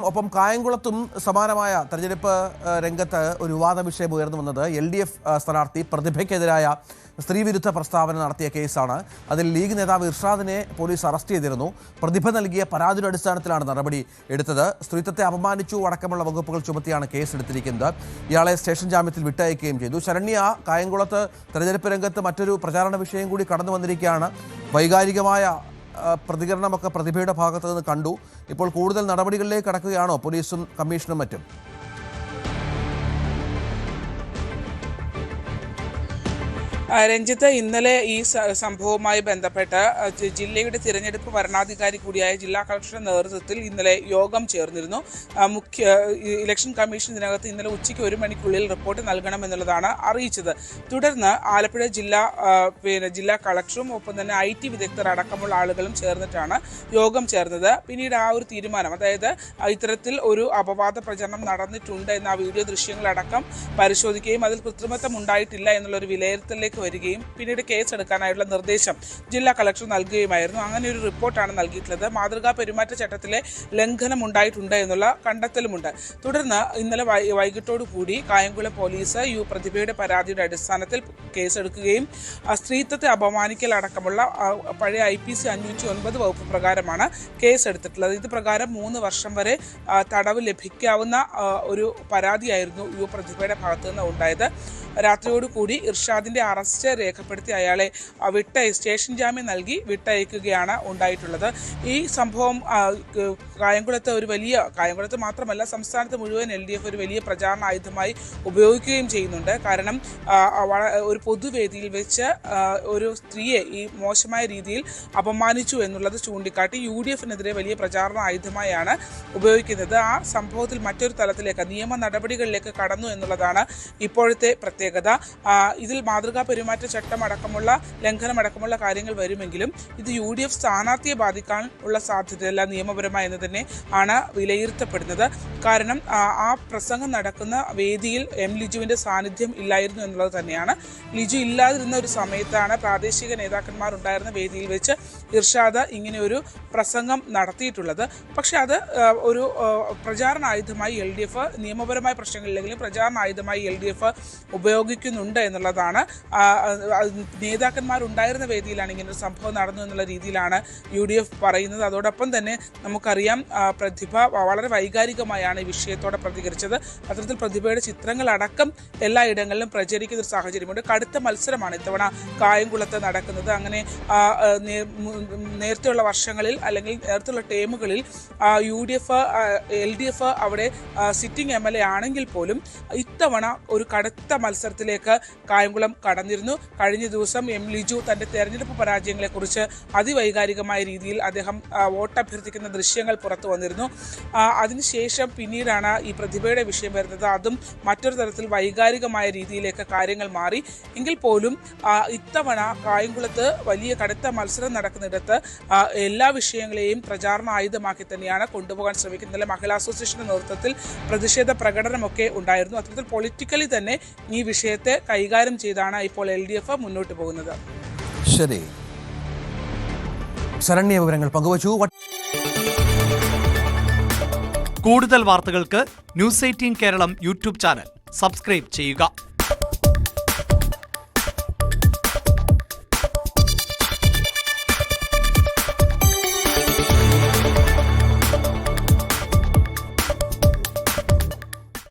ഒപ്പം കായംകുളത്തും സമാനമായ തെരഞ്ഞെടുപ്പ് രംഗത്ത് ഒരു വിവാദ വിഷയം ഉയർന്നു വന്നത് LDF സ്ഥാനാർത്ഥി പ്രതിഭയ്ക്കെതിരായ സ്ത്രീവിരുദ്ധ പ്രസ്താവന നടത്തിയ കേസാണ്. അതിൽ ലീഗ് നേതാവ് ഇർഷാദിനെ പോലീസ് അറസ്റ്റ് ചെയ്തിരുന്നു. പ്രതിഭ നൽകിയ പരാതിയുടെ അടിസ്ഥാനത്തിലാണ് നടപടി എടുത്തത്. സ്ത്രീത്വത്തെ അപമാനിച്ചു അടക്കമുള്ള വകുപ്പുകൾ ചുമത്തിയാണ് കേസെടുത്തിരിക്കുന്നത്. ഇയാളെ സ്റ്റേഷൻ ജാമ്യത്തിൽ വിട്ടയക്കുകയും ചെയ്തു. ശരണ്യ, കായംകുളത്ത് തെരഞ്ഞെടുപ്പ് രംഗത്ത് മറ്റൊരു പ്രചാരണ വിഷയം കൂടി കടന്നു വന്നിരിക്കുകയാണ്. വൈകാരികമായ പ്രതികരണമൊക്കെ പ്രതിഭയുടെ ഭാഗത്തു നിന്ന് കണ്ടു. ഇപ്പോൾ കൂടുതൽ നടപടികളിലേക്ക് കടക്കുകയാണോ പോലീസും കമ്മീഷനും മറ്റും? രഞ്ജിത്ത്, ഇന്നലെ ഈ സംഭവവുമായി ബന്ധപ്പെട്ട് ജില്ലയുടെ തിരഞ്ഞെടുപ്പ് വരണാധികാരി കൂടിയായ ജില്ലാ കളക്ടറുടെ നേതൃത്വത്തിൽ ഇന്നലെ യോഗം ചേർന്നിരുന്നു. ഇലക്ഷൻ കമ്മീഷൻ ഇതിനകത്ത് ഇന്നലെ ഉച്ചയ്ക്ക് 1 മണിക്കുള്ളിൽ റിപ്പോർട്ട് നൽകണമെന്നുള്ളതാണ് അറിയിച്ചത്. തുടർന്ന് ആലപ്പുഴ ജില്ലാ കളക്ടറും ഒപ്പം തന്നെ IT വിദഗ്ധർ അടക്കമുള്ള ആളുകളും ചേർന്നിട്ടാണ് യോഗം ചേർന്നത്. പിന്നീട് ആ ഒരു തീരുമാനം, അതായത് ഇത്തരത്തിൽ ഒരു അപവാദ പ്രചരണം നടന്നിട്ടുണ്ട് എന്ന വീഡിയോ ദൃശ്യങ്ങളടക്കം പരിശോധിക്കുകയും അതിൽ കൃത്രിമത്വം ഉണ്ടായിട്ടില്ല എന്നുള്ളൊരു വിലയിരുത്തലിലേക്ക് വരികയും പിന്നീട് കേസെടുക്കാനായുള്ള നിർദ്ദേശം ജില്ലാ കളക്ടർ നൽകുകയുമായിരുന്നു. അങ്ങനെ ഒരു റിപ്പോർട്ടാണ് നൽകിയിട്ടുള്ളത്. മാതൃകാ പെരുമാറ്റച്ചട്ടത്തിലെ ലംഘനം ഉണ്ടായിട്ടുണ്ട് എന്നുള്ള കണ്ടെത്തലുമുണ്ട്. തുടർന്ന് ഇന്നലെ വൈകിട്ടോടു കൂടി കായംകുളം പോലീസ് പ്രതിഭയുടെ പരാതിയുടെ അടിസ്ഥാനത്തിൽ കേസെടുക്കുകയും സ്ത്രീത്വത്തെ അപമാനിക്കൽ അടക്കമുള്ള പഴയ IPC 509 വകുപ്പ് പ്രകാരമാണ് കേസെടുത്തിട്ടുള്ളത്. ഇത് പ്രകാരം 3 വർഷം വരെ തടവ് ലഭിക്കാവുന്ന ഒരു പരാതിയായിരുന്നു പ്രതിഭയുടെ ഭാഗത്തു നിന്ന് ഉണ്ടായത്. രാത്രിയോടുകൂടി ഇർഷാദിന്റെ അറസ്റ്റ് രേഖപ്പെടുത്തി അയാളെ സ്റ്റേഷൻ ജാമ്യം നൽകി വിട്ടയക്കുകയാണ് ഉണ്ടായിട്ടുള്ളത്. ഈ സംഭവം കായംകുളത്ത് മാത്രമല്ല സംസ്ഥാനത്ത് മുഴുവൻ LDF ഒരു വലിയ പ്രചാരണ ആയുധമായി ഉപയോഗിക്കുകയും ചെയ്യുന്നുണ്ട്. കാരണം ഒരു പൊതുവേദിയിൽ വെച്ച് ഒരു സ്ത്രീയെ ഈ മോശമായ രീതിയിൽ അപമാനിച്ചു എന്നുള്ളത് ചൂണ്ടിക്കാട്ടി UDF-നെതിരെ വലിയ പ്രചാരണ ആയുധമായാണ് ഉപയോഗിക്കുന്നത്. ആ സംഭവത്തിൽ മറ്റൊരു തലത്തിലേക്ക് നിയമ നടപടികളിലേക്ക് കടന്നു എന്നുള്ളതാണ് ഇപ്പോഴത്തെ പ്രത്യേകത. ഇതിൽ മാതൃകാ പെരുമാറ്റച്ചട്ടം അടക്കമുള്ള ലംഘനമടക്കമുള്ള കാര്യങ്ങൾ വരുമെങ്കിലും ഇത് UDF സ്ഥാനാർത്ഥിയെ ബാധിക്കാൻ ഉള്ള സാധ്യതയല്ല നിയമപരമായി എന്ന് തന്നെ ആണ് വിലയിരുത്തപ്പെടുന്നത്. കാരണം ആ പ്രസംഗം നടക്കുന്ന വേദിയിൽ ലിജുവിൻ്റെ സാന്നിധ്യം ഇല്ലായിരുന്നു എന്നുള്ളത് തന്നെയാണ്. ലിജു ഇല്ലാതിരുന്ന ഒരു സമയത്താണ് പ്രാദേശിക നേതാക്കന്മാർ ഉണ്ടായിരുന്ന വേദിയിൽ വെച്ച് ഇർഷാദ് ഇങ്ങനെ ഒരു പ്രസംഗം നടത്തിയിട്ടുള്ളത്. പക്ഷെ അത് ഒരു പ്രചാരണ ആയുധമായി LDF നിയമപരമായ പ്രശ്നങ്ങളില്ലെങ്കിലും പ്രചാരണ ആയുധമായി LDF ഉപയോഗിക്കുന്നുണ്ട് എന്നുള്ളതാണ്. നേതാക്കന്മാരുണ്ടായിരുന്ന വേദിയിലാണ് ഇങ്ങനെ ഒരു സംഭവം നടന്നു എന്നുള്ള രീതിയിലാണ് UDF പറയുന്നത്. അതോടൊപ്പം തന്നെ നമുക്കറിയാം പ്രതിഭ വളരെ വൈകാരികമായാണ് ഈ വിഷയത്തോടെ പ്രതികരിച്ചത്. അത്തരത്തിൽ പ്രതിഭയുടെ ചിത്രങ്ങളടക്കം എല്ലായിടങ്ങളിലും പ്രചരിക്കുന്ന ഒരു സാഹചര്യമുണ്ട്. കടുത്ത മത്സരമാണ് ഇത്തവണ കായംകുളത്ത് നടക്കുന്നത്. അങ്ങനെ നേരത്തെയുള്ള വർഷങ്ങളിൽ അല്ലെങ്കിൽ നേരത്തെയുള്ള ടേമുകളിൽ LDF അവിടെ സിറ്റിംഗ് MLA ആണെങ്കിൽ പോലും ഇത്തവണ ഒരു കടുത്ത മത്സരത്തിലേക്ക് കായംകുളം കടന്നിരുന്നു. കഴിഞ്ഞ ദിവസം ലിജു തൻ്റെ തെരഞ്ഞെടുപ്പ് പരാജയങ്ങളെക്കുറിച്ച് അതിവൈകാരികമായ രീതിയിൽ അദ്ദേഹം വോട്ട് അഭ്യർത്ഥിക്കുന്ന ദൃശ്യങ്ങൾ പുറത്തു വന്നിരുന്നു. അതിനുശേഷം പിന്നീടാണ് ഈ പ്രതിഭയുടെ വിഷയം വരുന്നത്. അതും മറ്റൊരു തരത്തിൽ വൈകാരികമായ രീതിയിലേക്ക് കാര്യങ്ങൾ മാറി. എങ്കിൽ പോലും ഇത്തവണ കായംകുളത്ത് വലിയ കടുത്ത മത്സരം നടക്കുന്നിടത്ത് എല്ലാ വിഷയങ്ങളെയും പ്രചാരണ ആയുധമാക്കി തന്നെയാണ് കൊണ്ടുപോകാൻ ശ്രമിക്കുന്നത്. മഹിളാ അസോസിയേഷന്റെ നേതൃത്വത്തിൽ പ്രതിഷേധ പ്രകടനമൊക്കെ ഉണ്ടായിരുന്നു. അത്തരത്തിൽ പൊളിറ്റിക്കലി തന്നെ ഈ വിഷയത്തെ കൈകാര്യം ചെയ്താണ് ഇപ്പോൾ LDF മുന്നോട്ട് പോകുന്നത്. ശരി, ശരണ്യ വിവരങ്ങൾ പങ്കുവച്ചു. കൂടുതൽ വാർത്തകൾക്ക് News 18 കേരളം YouTube ചാനൽ സബ്സ്ക്രൈബ് ചെയ്യുക.